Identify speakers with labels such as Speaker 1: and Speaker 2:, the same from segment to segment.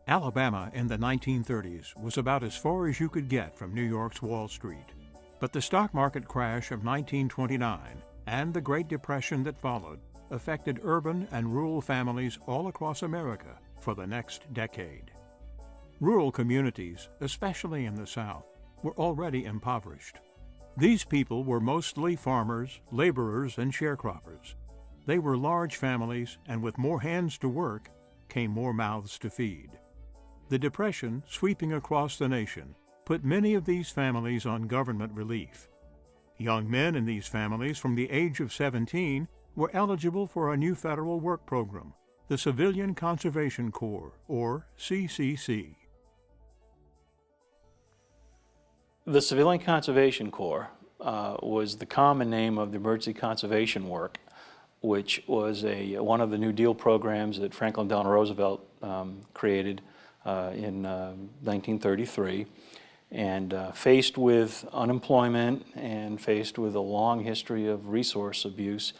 Speaker 1: Alabama in the 1930s was about as far as you could get from New York's Wall Street. But the stock market crash of 1929 and the Great Depression that followed affected urban and rural families all across America for the next decade. Rural communities, especially in the South, were already impoverished. These people were mostly farmers, laborers, and sharecroppers. They were large families, and with more hands to work came more mouths to feed. The Depression, sweeping across the nation, put many of these families on government relief. Young men in these families from the age of 17 were eligible for a new federal work program, the Civilian Conservation Corps, or CCC.
Speaker 2: The Civilian Conservation Corps was the common name of the emergency conservation work, which was one of the New Deal programs that Franklin Delano Roosevelt created in 1933. And faced with unemployment and faced with a long history of resource abuse,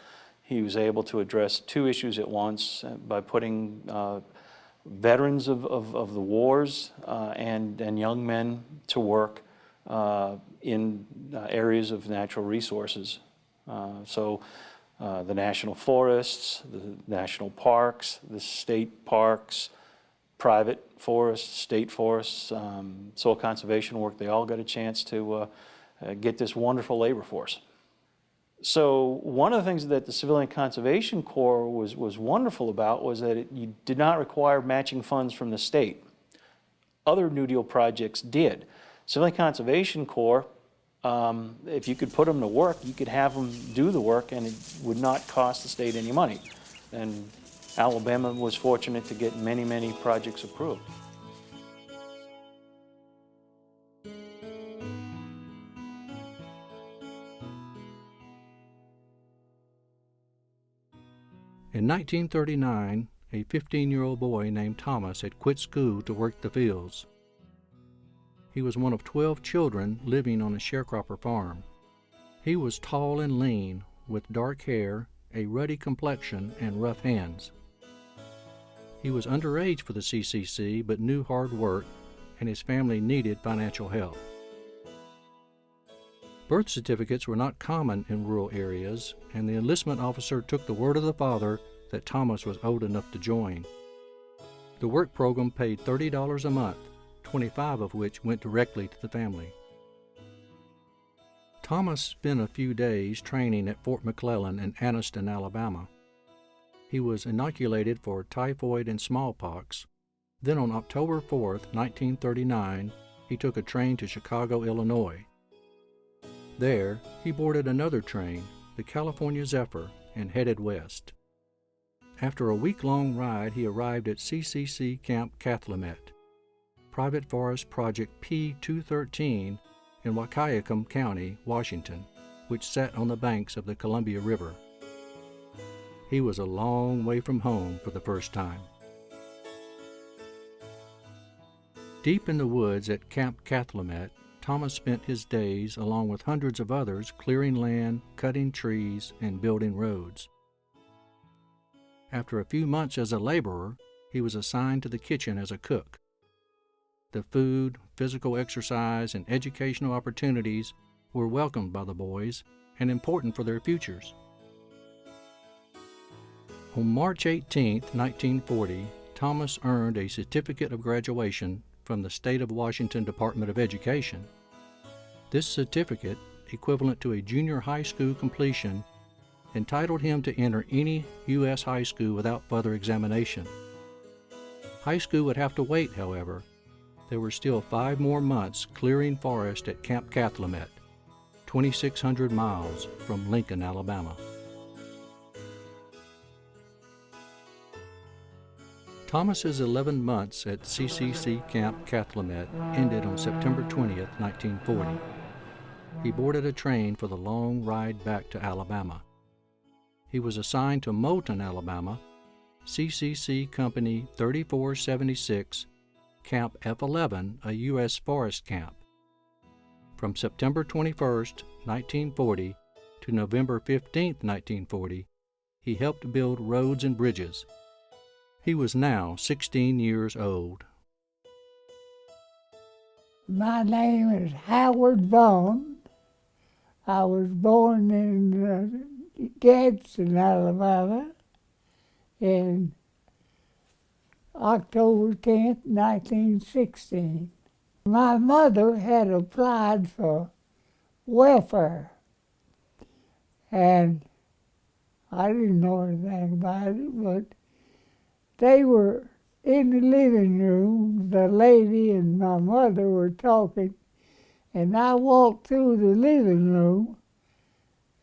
Speaker 2: he was able to address two issues at once by putting veterans of the wars and young men to work in areas of natural resources. So the national forests, the national parks, the state parks, private forests, state forests, soil conservation work, they all got a chance to get this wonderful labor force. So one of the things that the Civilian Conservation Corps was wonderful about was that you did not require matching funds from the state. Other New Deal projects did. Civilian Conservation Corps, if you could put them to work, you could have them do the work and it would not cost the state any money. And Alabama was fortunate to get many, many projects approved.
Speaker 3: In 1939, a 15-year-old boy named Thomas had quit school to work the fields. He was one of 12 children living on a sharecropper farm. He was tall and lean, with dark hair, a ruddy complexion, and rough hands. He was underage for the CCC, but knew hard work, and his family needed financial help. Birth certificates were not common in rural areas, and the enlistment officer took the word of the father that Thomas was old enough to join. The work program paid $30 a month, 25 of which went directly to the family. Thomas spent a few days training at Fort McClellan in Anniston, Alabama. He was inoculated for typhoid and smallpox. Then on October 4, 1939, he took a train to Chicago, Illinois. There, he boarded another train, the California Zephyr, and headed west. After a week-long ride, he arrived at CCC Camp Calumet, Private Forest Project P-213 in Wahkiakum County, Washington, which sat on the banks of the Columbia River. He was a long way from home for the first time. Deep in the woods at Camp Calumet, Thomas spent his days, along with hundreds of others, clearing land, cutting trees, and building roads. After a few months as a laborer, he was assigned to the kitchen as a cook. The food, physical exercise, and educational opportunities were welcomed by the boys and important for their futures. On March 18, 1940, Thomas earned a certificate of graduation from the State of Washington Department of Education. This certificate, equivalent to a junior high school completion, entitled him to enter any U.S. high school without further examination. High school would have to wait, however. There were still 5 more months clearing forest at Camp Calumet, 2,600 miles from Lincoln, Alabama. Thomas's 11 months at CCC Camp Calumet ended on September 20, 1940. He boarded a train for the long ride back to Alabama. He was assigned to Moulton, Alabama, CCC Company 3476, Camp F-11, a U.S. forest camp. From September 21, 1940 to November 15, 1940, he helped build roads and bridges. He was now 16 years old.
Speaker 4: My name is Howard Vaughn. I was born in Gadsden, Alabama, in October 10th, 1916. My mother had applied for welfare, and I didn't know anything about it, but they were in the living room. The lady and my mother were talking, and I walked through the living room,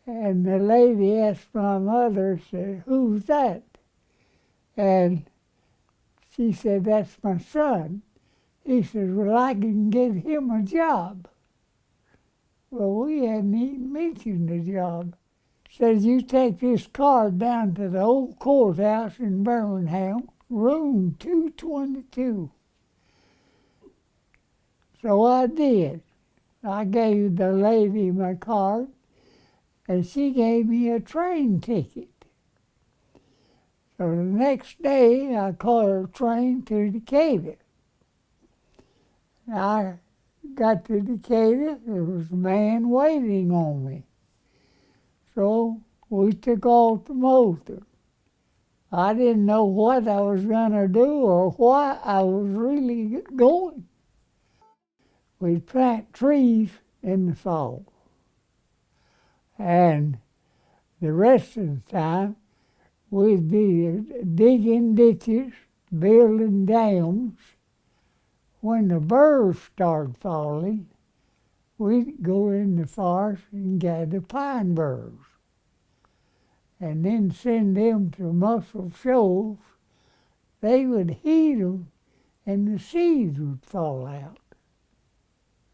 Speaker 4: and the lady asked my mother, said, "Who's that?" And she said, "That's my son." He said, "Well, I can get him a job." Well, we hadn't even mentioned the job. Said, "You take this card down to the old courthouse in Birmingham, room 222. So I did. I gave the lady my card, and she gave me a train ticket. So the next day, I caught a train to Decatur. I got to Decatur, there was a man waiting on me. So we took off to Moulton. I didn't know what I was going to do or why I was really going. We'd plant trees in the fall. And the rest of the time, we'd be digging ditches, building dams. When the burrs started falling, we'd go in the forest and gather pine burrs, and then send them to Muscle Shoals. They would heat them, and the seeds would fall out.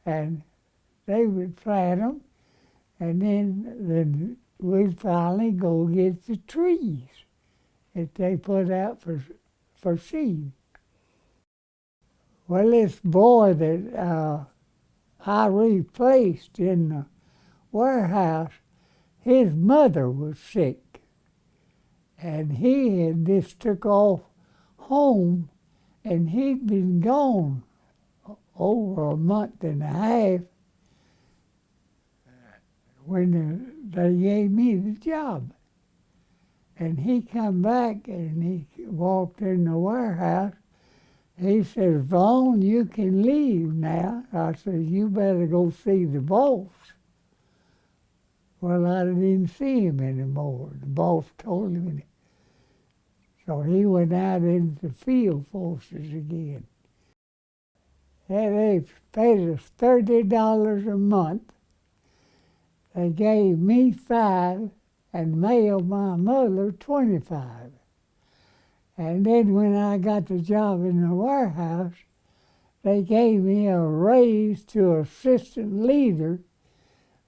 Speaker 4: And they would plant them, and then we'd finally go get the trees that they put out for seed. Well, this boy that I replaced in the warehouse, his mother was sick, and he had just took off home, and he'd been gone over a month and a half when they gave me the job. And he come back and he walked in the warehouse. He says, "Vaughn, you can leave now." I said, "You better go see the boss." Well, I didn't see him anymore. The boss told him. So he went out into the field forces again. And they paid us $30 a month. They gave me $5 and mailed my mother $25. And then when I got the job in the warehouse, they gave me a raise to assistant leader,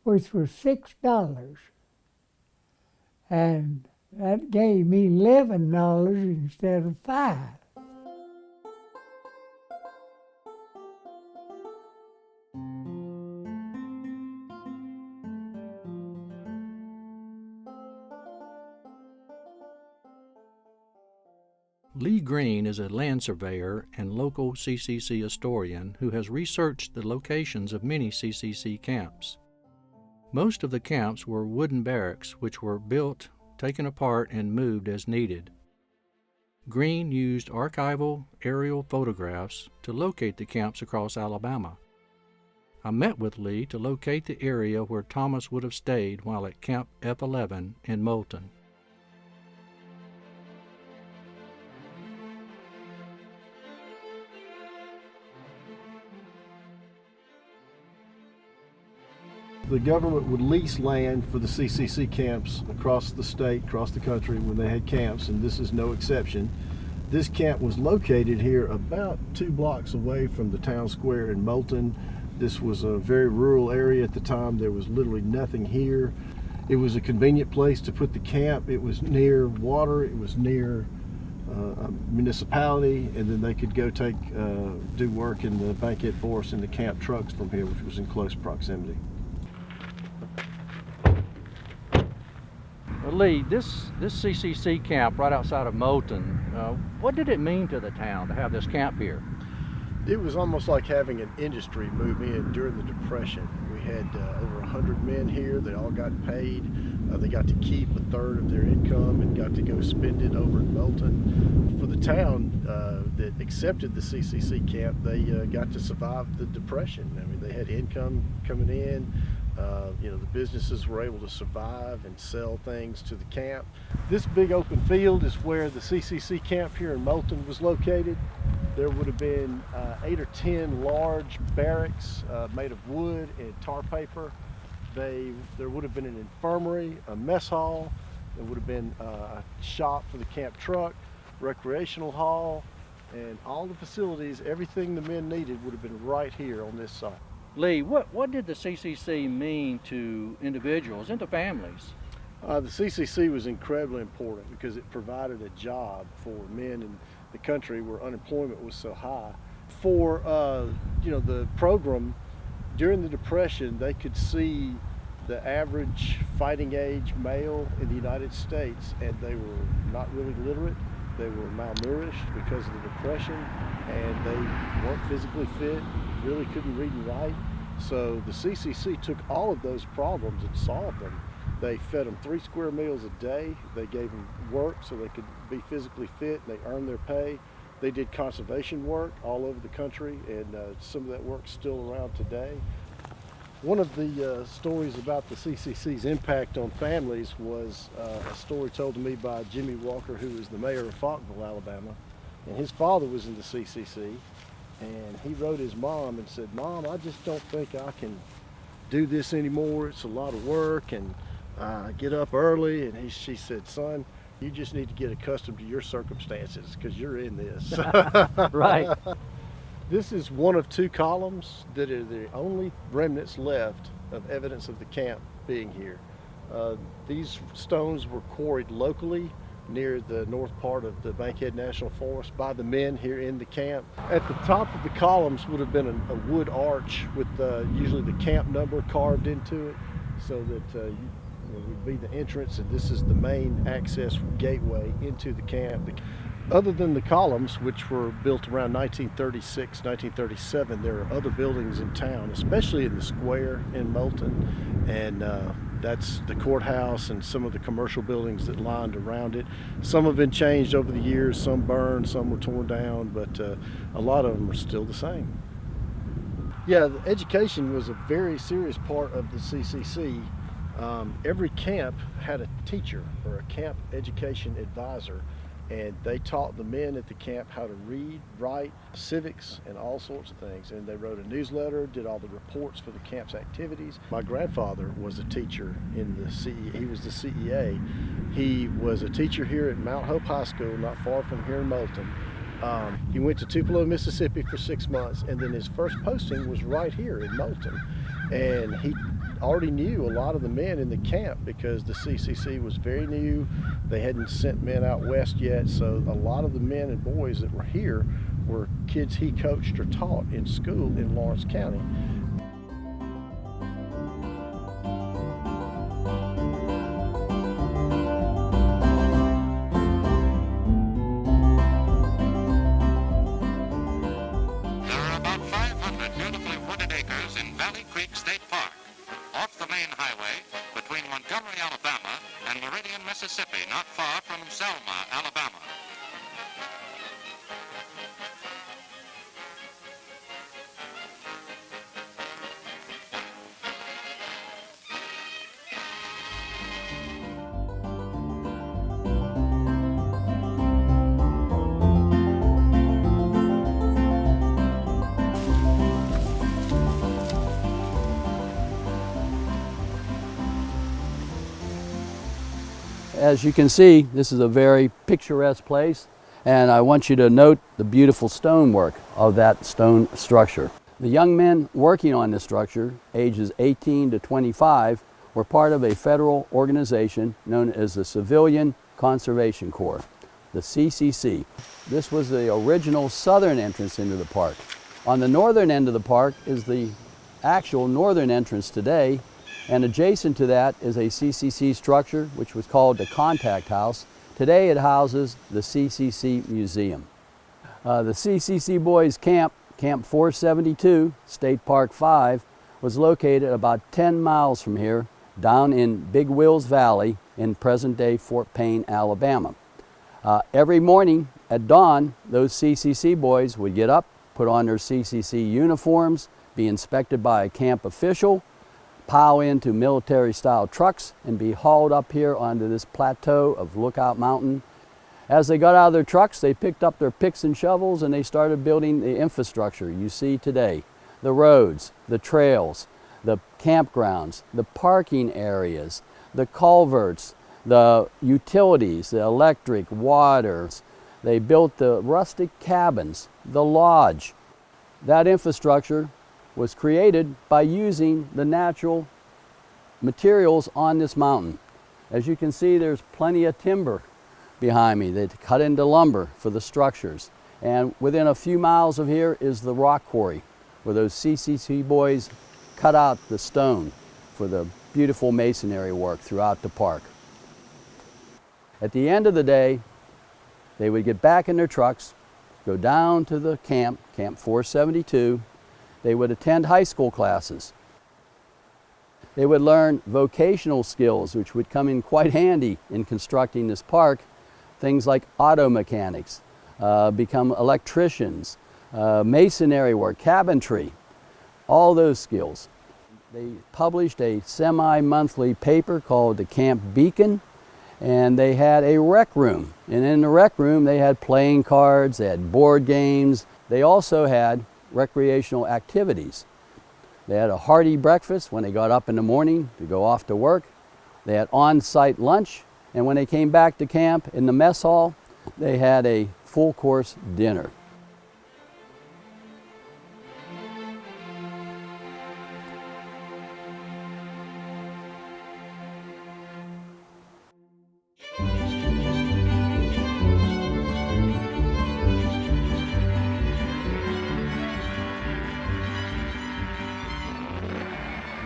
Speaker 4: which was $6. And that gave me $11 instead of $5.
Speaker 3: Lee Green is a land surveyor and local CCC historian who has researched the locations of many CCC camps. Most of the camps were wooden barracks which were built, taken apart, and moved as needed. Green used archival aerial photographs to locate the camps across Alabama. I met with Lee to locate the area where Thomas would have stayed while at Camp F11 in Moulton.
Speaker 5: The government would lease land for the CCC camps across the state, across the country when they had camps, and this is no exception. This camp was located here about 2 blocks away from the town square in Moulton. This was a very rural area at the time. There was literally nothing here. It was a convenient place to put the camp. It was near water. It was near a municipality, and then they could go do work in the Bankhead Forest in the camp trucks from here, which was in close proximity.
Speaker 3: Lee, this CCC camp right outside of Moulton, what did it mean to the town to have this camp here?
Speaker 5: It was almost like having an industry move in during the Depression. We had over 100 men here. They all got paid. They got to keep a third of their income and got to go spend it over in Melton. For the town that accepted the CCC camp, they got to survive the Depression. I mean, they had income coming in. You know, the businesses were able to survive and sell things to the camp. This big open field is where the CCC camp here in Melton was located. There would have been 8 or 10 large barracks made of wood and tar paper. There would have been an infirmary, a mess hall. There would have been a shop for the camp truck, recreational hall, and all the facilities, everything the men needed would have been right here on this site.
Speaker 3: Lee, what did the CCC mean to individuals and to families?
Speaker 5: The CCC was incredibly important because it provided a job for men in the country where unemployment was so high. For you know, the program during the Depression, they could see the average fighting age male in the United States, and they were not really literate. They were malnourished because of the Depression, and they weren't physically fit, really couldn't read and write. So the CCC took all of those problems and solved them. They fed them 3 square meals a day. They gave them work so they could be physically fit, and they earned their pay. They did conservation work all over the country, and some of that work's still around today. One of the stories about the CCC's impact on families was a story told to me by Jimmy Walker, who was the mayor of Faulkville, Alabama. And his father was in the CCC, and he wrote his mom and said, "Mom, I just don't think I can do this anymore. It's a lot of work, and get up early." And she said, "Son, you just need to get accustomed to your circumstances because you're in this."
Speaker 3: Right.
Speaker 5: This is one of 2 columns that are the only remnants left of evidence of the camp being here. These stones were quarried locally near the north part of the Bankhead National Forest by the men here in the camp. At the top of the columns would have been a wood arch with usually the camp number carved into it, so that would be the entrance, and this is the main access gateway into the camp. Other than the columns, which were built around 1936, 1937, there are other buildings in town, especially in the square in Melton, and that's the courthouse and some of the commercial buildings that lined around it. Some have been changed over the years, some burned, some were torn down, but a lot of them are still the same. Yeah, the education was a very serious part of the CCC. Every camp had a teacher or a camp education advisor, and they taught the men at the camp how to read, write, civics, and all sorts of things. And they wrote a newsletter, did all the reports for the camp's activities. My grandfather was a teacher in the CEA. He was the CEA. He was a teacher here at Mount Hope High School, not far from here in Melton. He went to Tupelo, Mississippi for 6 months, and then his first posting was right here in Melton. And he already knew a lot of the men in the camp because the CCC was very new. They hadn't sent men out west yet, so a lot of the men and boys that were here were kids he coached or taught in school in Lawrence County.
Speaker 6: There are about 500 beautifully wooded acres in Valley Creek State Park, off the main highway between Montgomery, Alabama, and Meridian, Mississippi, not far from Selma, Alabama.
Speaker 7: As you can see, this is a very picturesque place, and I want you to note the beautiful stonework of that stone structure. The young men working on this structure, ages 18 to 25, were part of a federal organization known as the Civilian Conservation Corps, the CCC. This was the original southern entrance into the park. On the northern end of the park is the actual northern entrance today, and adjacent to that is a CCC structure which was called the Contact House. Today it houses the CCC Museum. The CCC Boys Camp Camp 472, State Park 5, was located about 10 miles from here, down in Big Wills Valley in present-day Fort Payne, Alabama. Every morning at dawn, those CCC boys would get up, put on their CCC uniforms, be inspected by a camp official, pile into military-style trucks, and be hauled up here onto this plateau of Lookout Mountain. As they got out of their trucks, they picked up their picks and shovels and they started building the infrastructure you see today. The roads, the trails, the campgrounds, the parking areas, the culverts, the utilities, the electric, water. They built the rustic cabins, the lodge. That infrastructure was created by using the natural materials on this mountain. As you can see, there's plenty of timber behind me. They cut into lumber for the structures. And within a few miles of here is the rock quarry, where those CCC boys cut out the stone for the beautiful masonry work throughout the park. At the end of the day, they would get back in their trucks, go down to the camp, Camp 472. They would attend high school classes. They would learn vocational skills, which would come in quite handy in constructing this park. Things like auto mechanics, become electricians, masonry work, cabinetry, all those skills. They published a semi-monthly paper called the Camp Beacon, and they had a rec room. And in the rec room they had playing cards, they had board games. They also had recreational activities. They had a hearty breakfast when they got up in the morning to go off to work. They had on-site lunch, and when they came back to camp in the mess hall, they had a full-course dinner.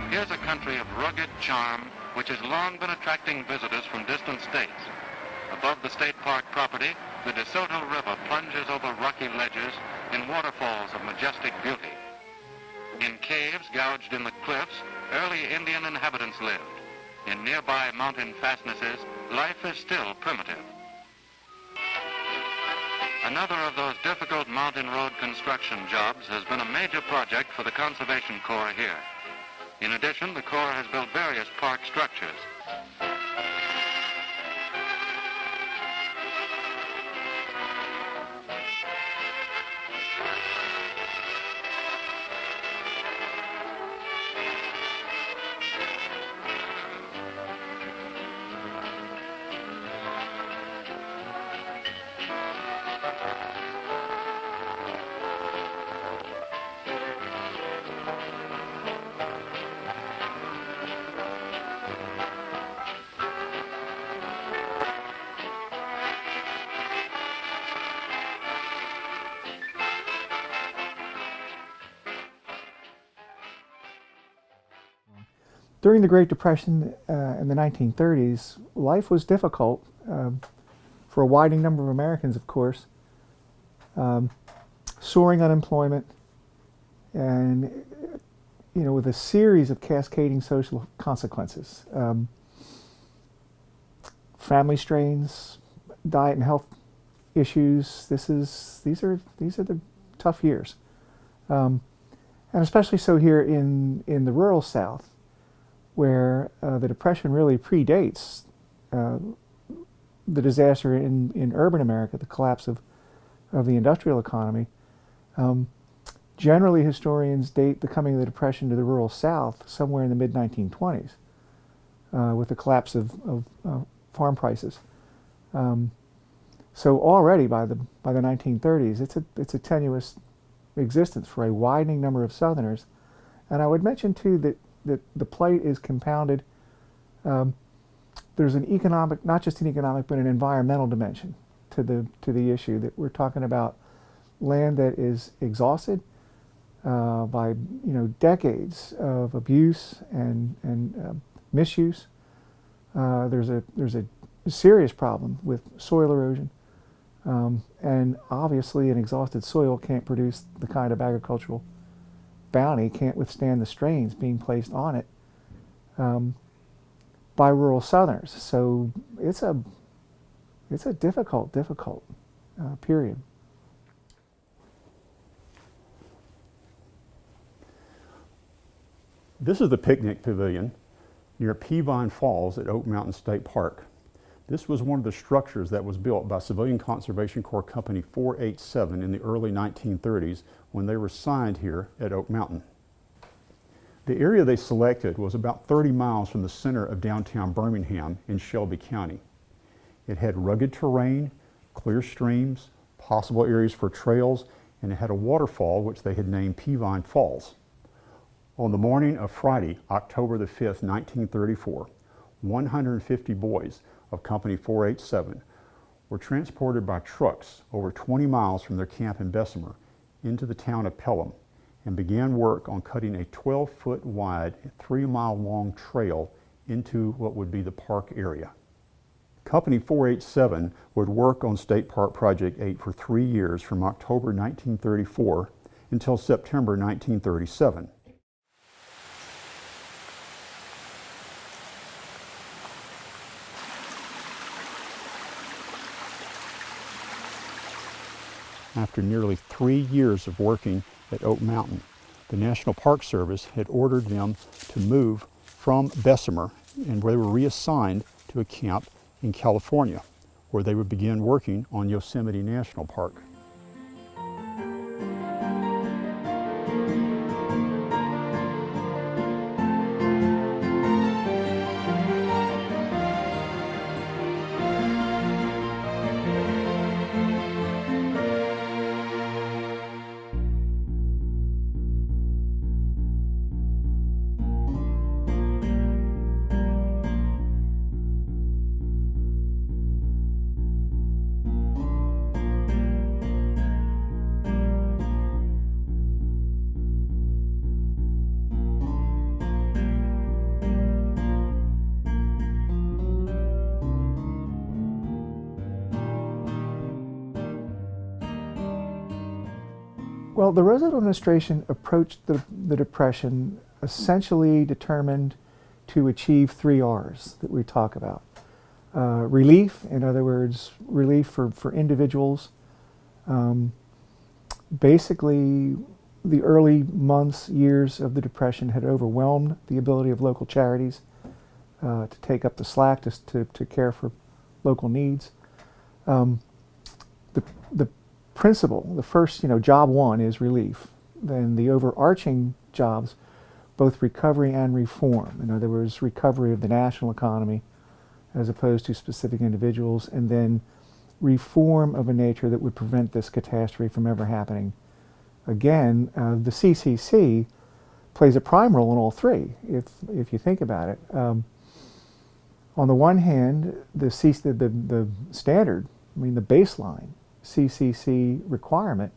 Speaker 6: Here's a country of rugged charm which has long been attracting visitors from distant states. Above the state park property, the DeSoto River plunges over rocky ledges in waterfalls of majestic beauty. In caves gouged in the cliffs, early Indian inhabitants lived. In nearby mountain fastnesses, life is still primitive. Another of those difficult mountain road construction jobs has been a major project for the Conservation Corps here. In addition, the Corps has built various park structures.
Speaker 8: During the Great Depression in the 1930s, life was difficult for a widening number of Americans, of course. Soaring unemployment, and with a series of cascading social consequences. Family strains, diet and health issues. These are the tough years, and especially so here in the rural South, where the Depression really predates the disaster in urban America, the collapse of the industrial economy. Generally, historians date the coming of the Depression to the rural South somewhere in the mid-1920s, with the collapse of farm prices. So already by the 1930s, it's a tenuous existence for a widening number of Southerners. And I would mention too that the plight is compounded. There's an economic, not just an economic, but an environmental dimension to the issue, that we're talking about land that is exhausted by decades of abuse and misuse. There's a serious problem with soil erosion. And obviously an exhausted soil can't produce the kind of agricultural bounty, can't withstand the strains being placed on it by rural Southerners. So it's a difficult period.
Speaker 9: This is the picnic pavilion near Peavine Falls at Oak Mountain State Park. This was one of the structures that was built by Civilian Conservation Corps Company 487 in the early 1930s when they were signed here at Oak Mountain. The area they selected was about 30 miles from the center of downtown Birmingham in Shelby County. It had rugged terrain, clear streams, possible areas for trails, and it had a waterfall which they had named Peavine Falls. On the morning of Friday, October the 5th, 1934, 150 boys of Company 487 were transported by trucks over 20 miles from their camp in Bessemer into the town of Pelham and began work on cutting a 12-foot wide, 3-mile-long trail into what would be the park area. Company 487 would work on State Park Project 8 for 3 years from October 1934 until September 1937. After nearly 3 years of working at Oak Mountain, the National Park Service had ordered them to move from Bessemer, and where they were reassigned to a camp in California, where they would begin working on Yosemite National Park.
Speaker 8: Well, the Roosevelt administration approached the Depression essentially determined to achieve 3 R's that we talk about. Relief, in other words, relief for individuals. Basically, the early months, years of the Depression had overwhelmed the ability of local charities to take up the slack, to care for local needs. The principle, the first, job one is relief. Then the overarching jobs, both recovery and reform. In other words, recovery of the national economy as opposed to specific individuals, and then reform of a nature that would prevent this catastrophe from ever happening again. The CCC plays a prime role in all three, if you think about it. On the one hand, the standard, the baseline CCC requirement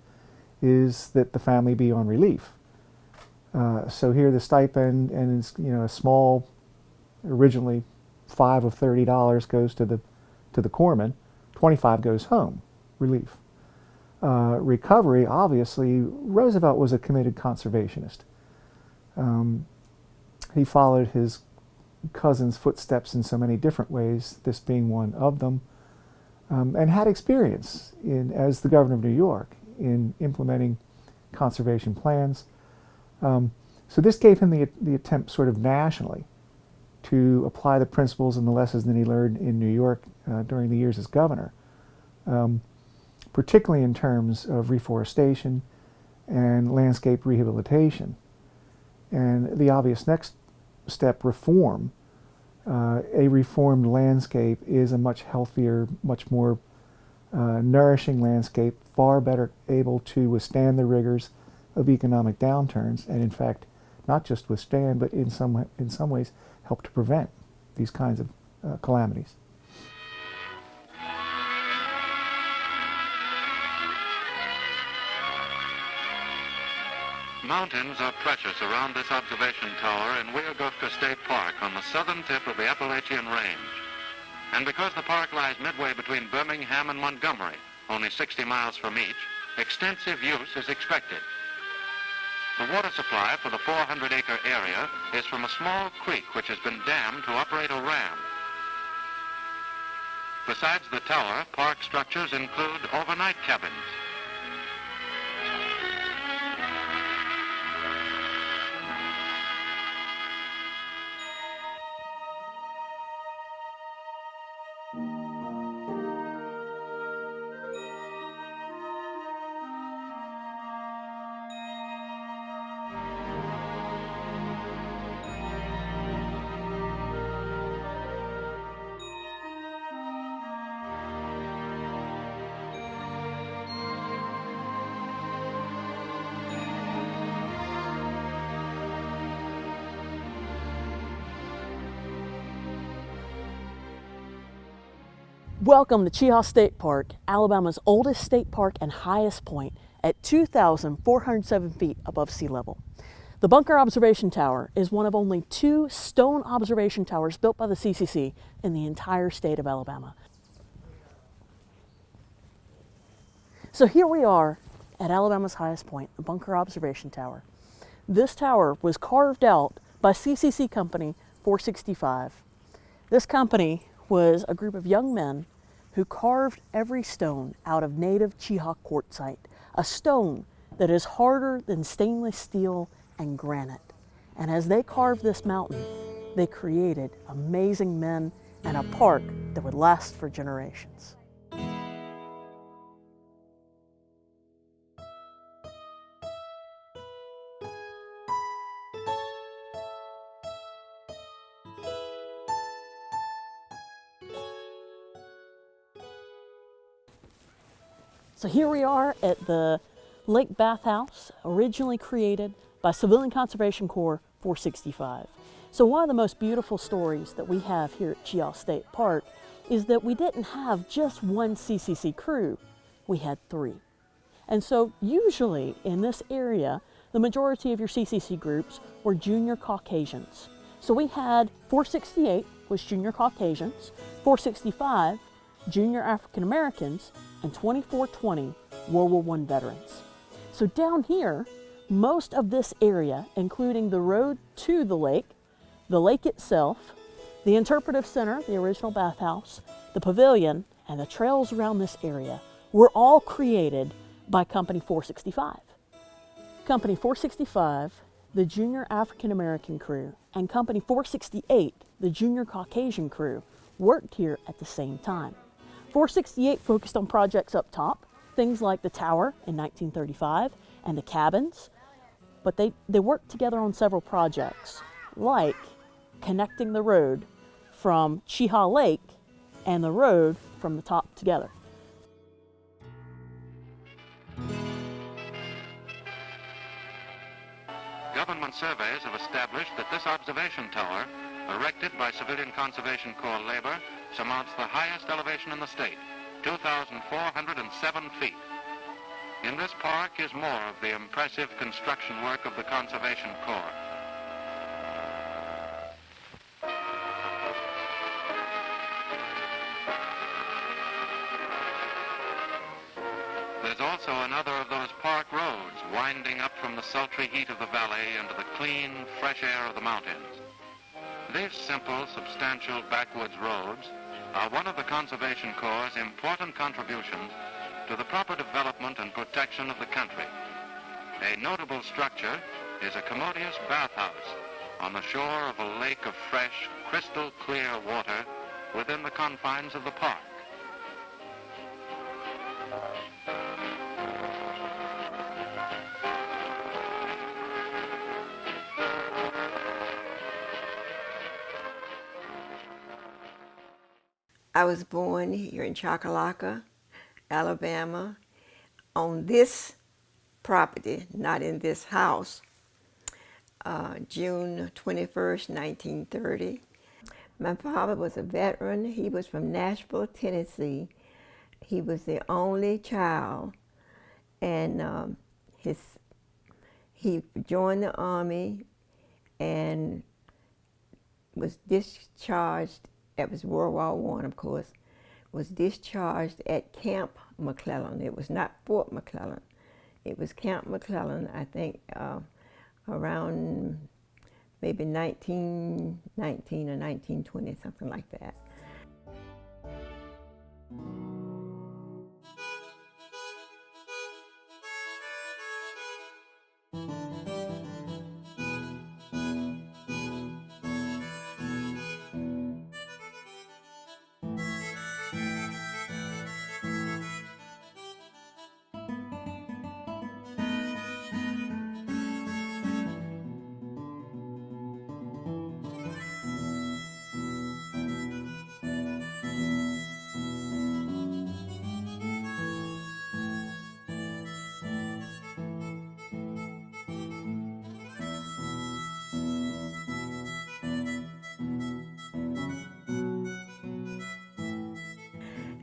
Speaker 8: is that the family be on relief. So here the stipend, and it's, a small, originally $5 of $30 goes to the corpsman, 25 goes home, relief. Recovery, obviously, Roosevelt was a committed conservationist. He followed his cousin's footsteps in so many different ways, this being one of them. And had experience as the governor of New York in implementing conservation plans. So this gave him the attempt sort of nationally to apply the principles and the lessons that he learned in New York during the years as governor, particularly in terms of reforestation and landscape rehabilitation. And the obvious next step, reform. A reformed landscape is a much healthier, much more nourishing landscape, far better able to withstand the rigors of economic downturns, and in fact, not just withstand, but in some ways help to prevent these kinds of calamities.
Speaker 6: Mountains are precious around this observation tower in Weogofka State Park on the southern tip of the Appalachian Range. And because the park lies midway between Birmingham and Montgomery, only 60 miles from each, extensive use is expected. The water supply for the 400-acre area is from a small creek which has been dammed to operate a ram. Besides the tower, park structures include overnight cabins.
Speaker 10: Welcome to Cheaha State Park, Alabama's oldest state park and highest point at 2,407 feet above sea level. The Bunker Observation Tower is one of only 2 stone observation towers built by the CCC in the entire state of Alabama. So here we are at Alabama's highest point, the Bunker Observation Tower. This tower was carved out by CCC Company 465. This company was a group of young men who carved every stone out of native Cheaha quartzite, a stone that is harder than stainless steel and granite. And as they carved this mountain, they created amazing men and a park that would last for generations. So here we are at the Lake Bathhouse, originally created by Civilian Conservation Corps 465. So one of the most beautiful stories that we have here at Cheaha State Park is that we didn't have just one CCC crew, we had 3. And so usually in this area, the majority of your CCC groups were junior Caucasians. So we had 468 was junior Caucasians, 465 junior African Americans, and 2420 World War I veterans. So down here, most of this area, including the road to the lake itself, the interpretive center, the original bathhouse, the pavilion, and the trails around this area were all created by Company 465. Company 465, the junior African American crew, and Company 468, the junior Caucasian crew, worked here at the same time. 468 focused on projects up top, things like the tower in 1935 and the cabins, but they worked together on several projects, like connecting the road from Cheaha Lake and the road from the top together.
Speaker 6: Government surveys have established that this observation tower, erected by Civilian Conservation Corps labor, surmounts the highest elevation in the state, 2,407 feet. In this park is more of the impressive construction work of the Conservation Corps. There's also another of those park roads winding up from the sultry heat of the valley into the clean, fresh air of the mountains. These simple, substantial backwoods roads are one of the Conservation Corps' important contributions to the proper development and protection of the country. A notable structure is a commodious bathhouse on the shore of a lake of fresh, crystal clear water within the confines of the park.
Speaker 11: I was born here in Choccolocco, Alabama, on this property, not in this house, June 21st, 1930. My father was a veteran. He was from Nashville, Tennessee. He was the only child, and he joined the Army and was discharged. It was World War I, of course, was discharged at Camp McClellan. It was not Fort McClellan. It was Camp McClellan, I think, around maybe 1919 or 1920, something like that.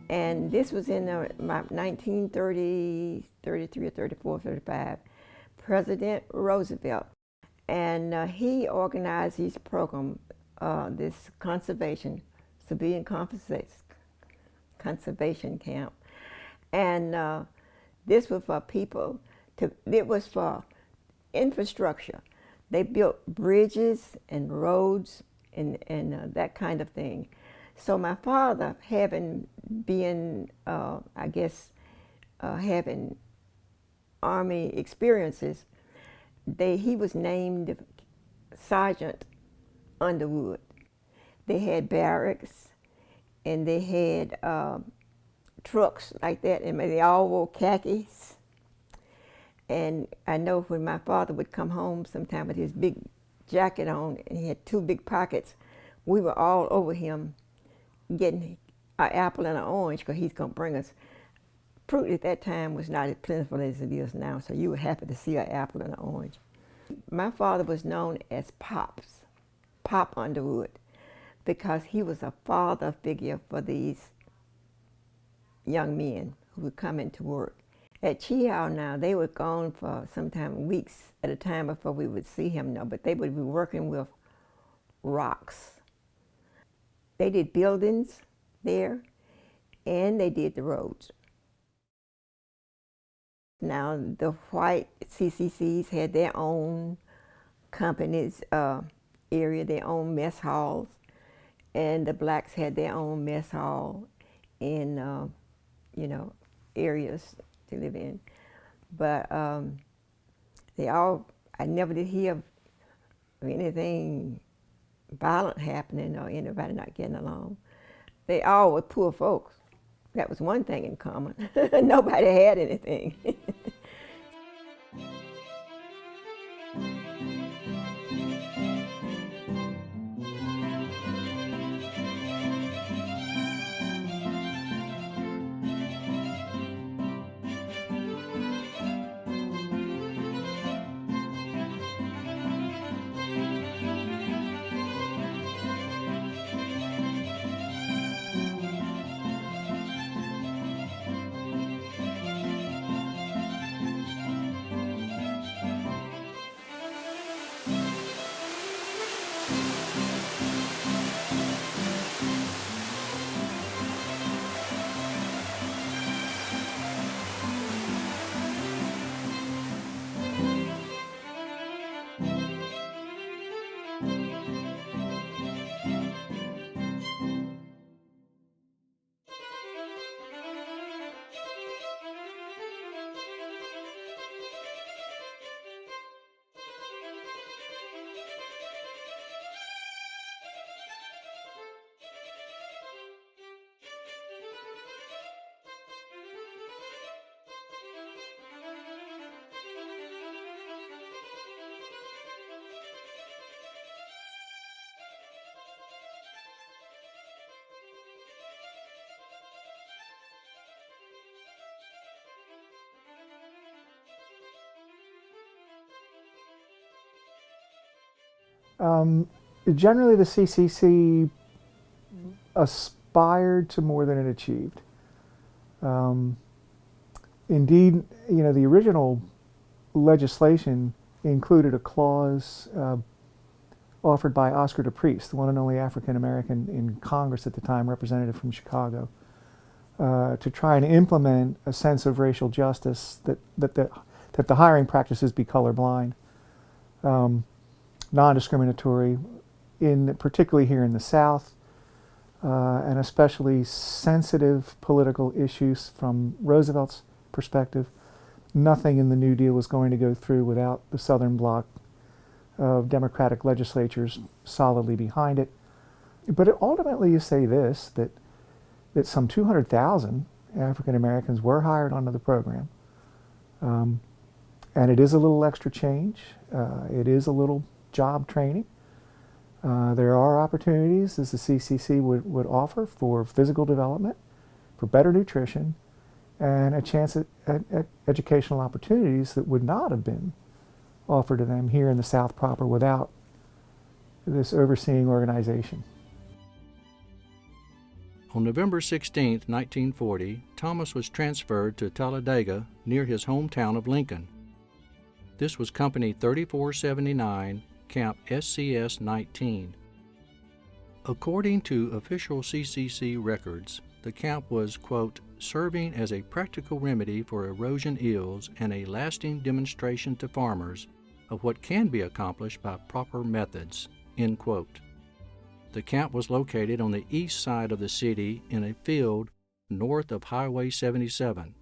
Speaker 11: And this was in my 1930, 33 or 34, 35, President Roosevelt. And he organized this program, this civilian conservation camp. And this was for people, it was for infrastructure. They built bridges and roads and that kind of thing. So my father, having been, having Army experiences, he was named Sergeant Underwood. They had barracks, and they had trucks like that, and they all wore khakis. And I know when my father would come home sometime with his big jacket on, and he had two big pockets, we were all over him getting an apple and an orange, because he's going to bring us. Fruit at that time was not as plentiful as it is now, so you were happy to see an apple and an orange. My father was known as Pops, Pop Underwood, because he was a father figure for these young men who would come into work. At Cheehow now, they were gone for sometimes weeks at a time before we would see him now, but they would be working with rocks. They did buildings there, and they did the roads. Now, the white CCCs had their own companies area, their own mess halls, and the blacks had their own mess hall in, areas to live in. But I never did hear of anything violent happening or anybody not getting along. They all were poor folks. That was one thing in common. Nobody had anything.
Speaker 8: Generally, the CCC aspired to more than it achieved. Indeed, the original legislation included a clause offered by Oscar DePriest, the one and only African American in Congress at the time, representative from Chicago, to try and implement a sense of racial justice that the hiring practices be colorblind, non-discriminatory, particularly here in the South, and especially sensitive political issues from Roosevelt's perspective. Nothing in the New Deal was going to go through without the Southern bloc of Democratic legislatures solidly behind it. But ultimately you say this, that some 200,000 African Americans were hired onto the program. And it is a little extra change. It is a little job training. There are opportunities, as the CCC would offer, for physical development, for better nutrition, and a chance at educational opportunities that would not have been offered to them here in the South proper without this overseeing organization.
Speaker 3: On November 16, 1940, Thomas was transferred to Talladega near his hometown of Lincoln. This was Company 3479, Camp SCS-19. According to official CCC records, the camp was, quote, serving as a practical remedy for erosion ills and a lasting demonstration to farmers of what can be accomplished by proper methods, end quote. The camp was located on the east side of the city in a field north of Highway 77.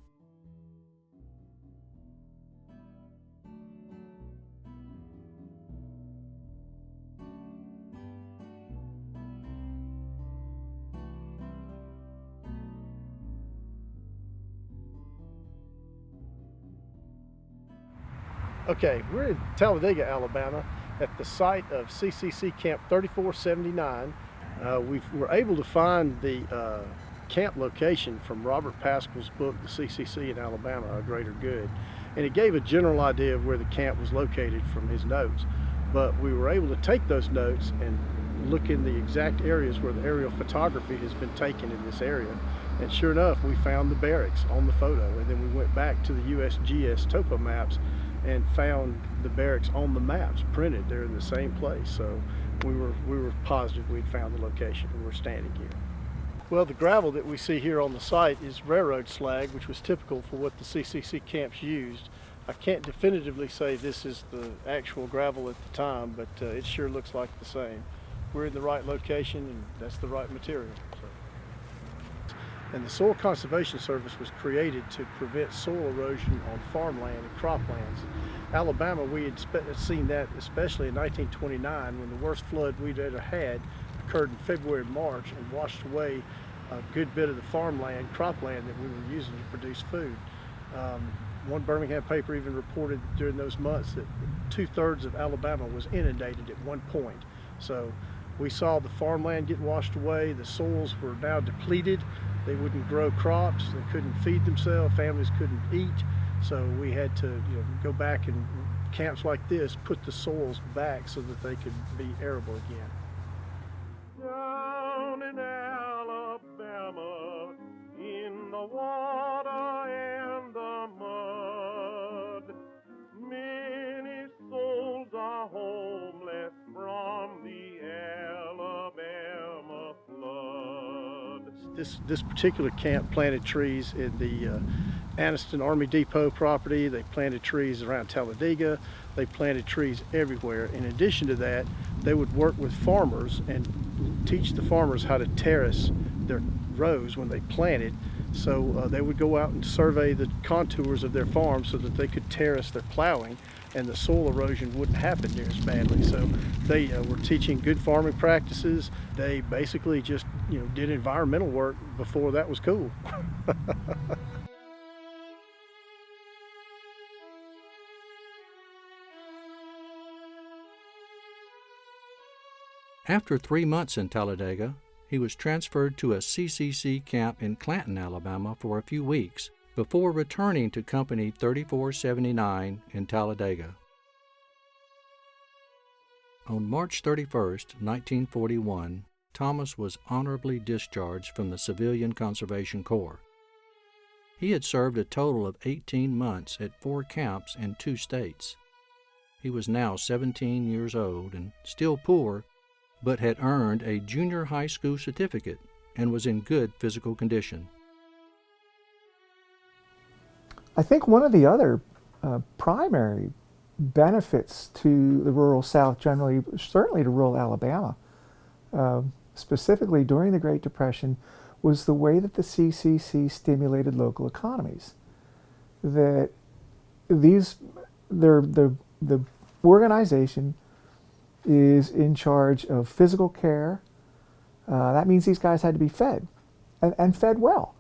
Speaker 5: Okay, we're in Talladega, Alabama, at the site of CCC Camp 3479. We were able to find the camp location from Robert Paschal's book, The CCC in Alabama, A Greater Good. And it gave a general idea of where the camp was located from his notes. But we were able to take those notes and look in the exact areas where the aerial photography has been taken in this area. And sure enough, we found the barracks on the photo. And then we went back to the USGS topo maps and found the barracks on the maps printed. They're in the same place. So we were positive we'd found the location, and we're standing here. Well, the gravel that we see here on the site is railroad slag, which was typical for what the CCC camps used. I can't definitively say this is the actual gravel at the time, but it sure looks like the same. We're in the right location, and that's the right material. And the Soil Conservation Service was created to prevent soil erosion on farmland and croplands. Alabama, we had seen that especially in 1929 when the worst flood we'd ever had occurred in February and March and washed away a good bit of the farmland, cropland that we were using to produce food. One Birmingham paper even reported during those months that 2/3 of Alabama was inundated at one point. So we saw the farmland get washed away, the soils were now depleted, they wouldn't grow crops, they couldn't feed themselves, families couldn't eat, so we had to go back and camps like this put the soils back so that they could be arable again.
Speaker 12: Down in Alabama, in the water and the mud, many souls are homeless from the Alabama flood.
Speaker 5: This particular camp planted trees in the Anniston Army Depot property. They planted trees around Talladega. They planted trees everywhere. In addition to that, they would work with farmers and teach the farmers how to terrace their rows when they planted. So they would go out and survey the contours of their farm so that they could terrace their plowing and the soil erosion wouldn't happen near as badly. So they were teaching good farming practices. They basically just did environmental work before that was cool.
Speaker 3: After 3 months in Talladega, he was transferred to a CCC camp in Clanton, Alabama for a few weeks before returning to Company 3479 in Talladega. On March 31, 1941, Thomas was honorably discharged from the Civilian Conservation Corps. He had served a total of 18 months at 4 camps in 2 states. He was now 17 years old and still poor, but had earned a junior high school certificate and was in good physical condition.
Speaker 8: I think one of the other primary benefits to the rural South generally, certainly to rural Alabama, specifically during the Great Depression, was the way that the CCC stimulated local economies. That the organization is in charge of physical care. That means these guys had to be fed, and fed well.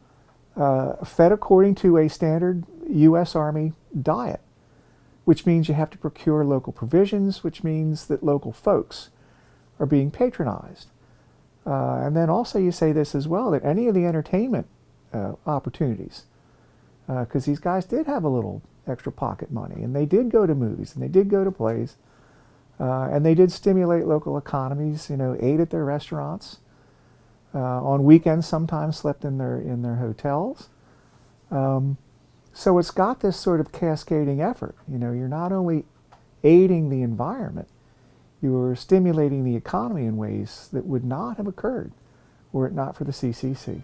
Speaker 8: Fed according to a standard U.S. Army diet, which means you have to procure local provisions, which means that local folks are being patronized. And then also you say this as well, that any of the entertainment opportunities, because these guys did have a little extra pocket money, and they did go to movies, and they did go to plays, and they did stimulate local economies, ate at their restaurants, on weekends sometimes slept in their hotels. So it's got this sort of cascading effort. You're not only aiding the environment, you're stimulating the economy in ways that would not have occurred were it not for the CCC.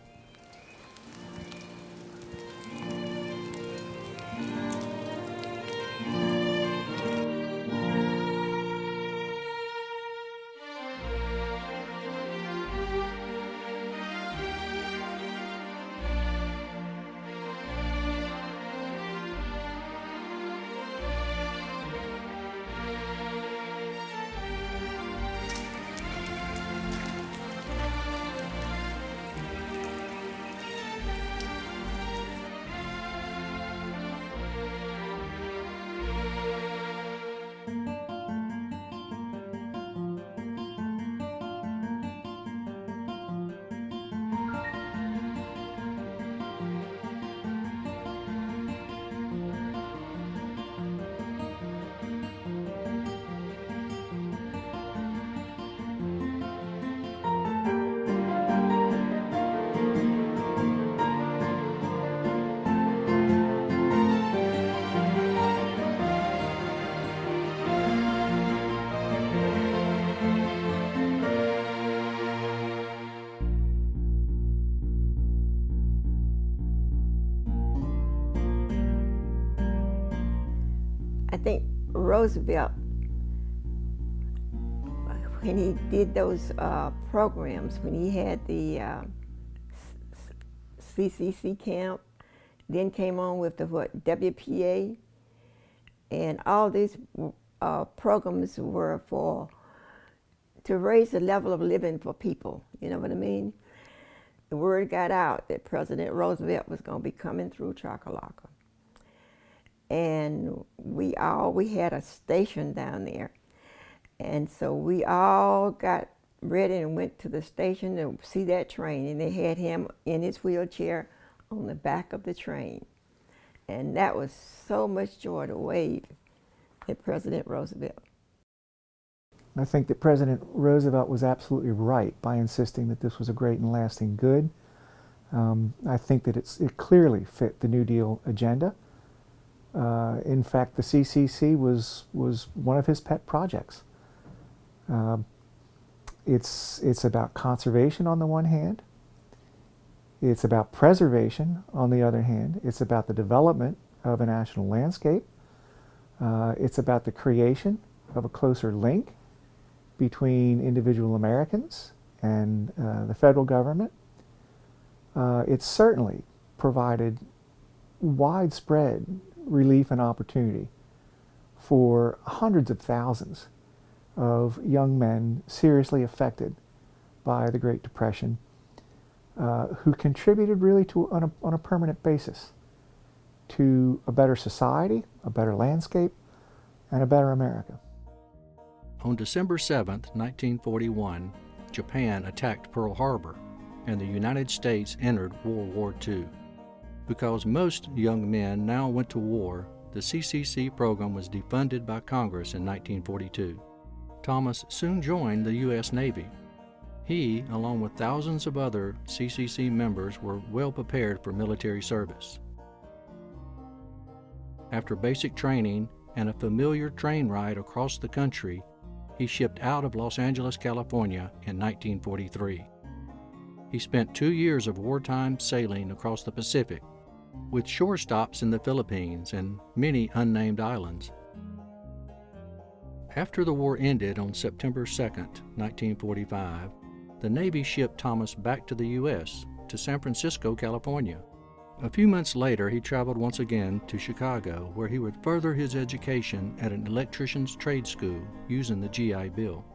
Speaker 11: I think Roosevelt, when he did those programs, when he had the CCC camp, then came on with the WPA, and all these programs were to raise the level of living for people. You know what I mean? The word got out that President Roosevelt was going to be coming through Choccolocco. And we had a station down there. And so we all got ready and went to the station to see that train. And they had him in his wheelchair on the back of the train. And that was so much joy to wave at President Roosevelt.
Speaker 8: I think that President Roosevelt was absolutely right by insisting that this was a great and lasting good. I think that it clearly fit the New Deal agenda. In fact, the CCC was one of his pet projects. It's about conservation on the one hand. It's about preservation on the other hand. It's about the development of a national landscape. It's about the creation of a closer link between individual Americans and the federal government. It certainly provided widespread relief and opportunity for hundreds of thousands of young men seriously affected by the Great Depression, who contributed really to on a permanent basis to a better society, a better landscape, and a better America.
Speaker 3: On December 7, 1941, Japan attacked Pearl Harbor, and the United States entered World War II. Because most young men now went to war, the CCC program was defunded by Congress in 1942. Thomas soon joined the U.S. Navy. He, along with thousands of other CCC members, were well prepared for military service. After basic training and a familiar train ride across the country, he shipped out of Los Angeles, California in 1943. He spent 2 years of wartime sailing across the Pacific, with shore stops in the Philippines and many unnamed islands. After the war ended on September 2, 1945, the Navy shipped Thomas back to the U.S., to San Francisco, California. A few months later, he traveled once again to Chicago, where he would further his education at an electrician's trade school using the GI Bill.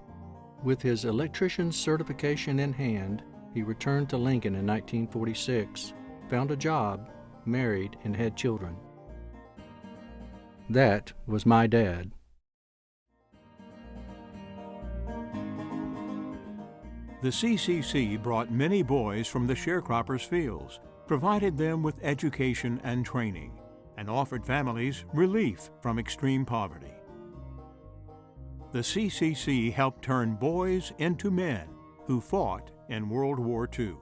Speaker 3: With his electrician's certification in hand, he returned to Lincoln in 1946, found a job, married, and had children. That was my dad.
Speaker 1: The CCC brought many boys from the sharecroppers' fields, provided them with education and training, and offered families relief from extreme poverty. The CCC helped turn boys into men who fought in World War II.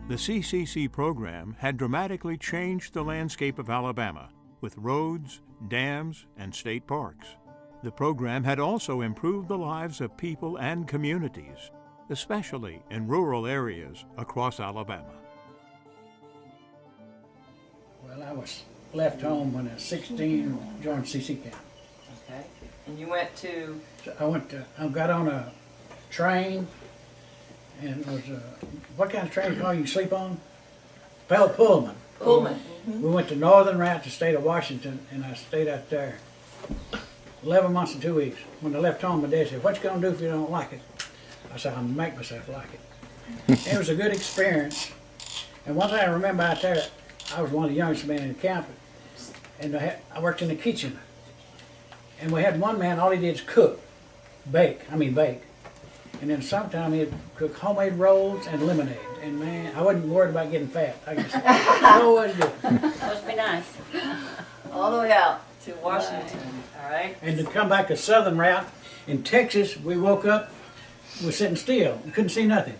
Speaker 1: The CCC program had dramatically changed the landscape of Alabama with roads, dams, and state parks. The program had also improved the lives of people and communities, especially in rural areas across Alabama.
Speaker 13: Well, I was left home when I was 16 and joined CC camp.
Speaker 14: Okay. And you went to?
Speaker 13: So I got on a train, and it was what kind of train car you sleep on? Pullman.
Speaker 14: Pullman.
Speaker 13: We went to northern route to the state of Washington, and I stayed out there 11 months and 2 weeks. When I left home, my dad said, "What you gonna do if you don't like it?" I said, "I'm gonna make myself like it." It was a good experience. And one thing I remember out there, I was one of the youngest men in the camp, and I worked in the kitchen. And we had one man, all he did is bake. And in the summertime, he'd cook homemade rolls and lemonade. And man, I wasn't worried about getting fat. I just, no, what to do.
Speaker 14: Must be nice. All the way out to Washington, all right?
Speaker 13: And to come back to southern route, in Texas, we woke up, we were sitting still. We couldn't see nothing.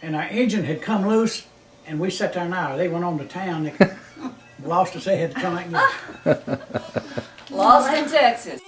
Speaker 13: And our engine had come loose, and we sat there an hour. They went on to town. They lost us. They had to come back and get us.
Speaker 14: Lost in Texas.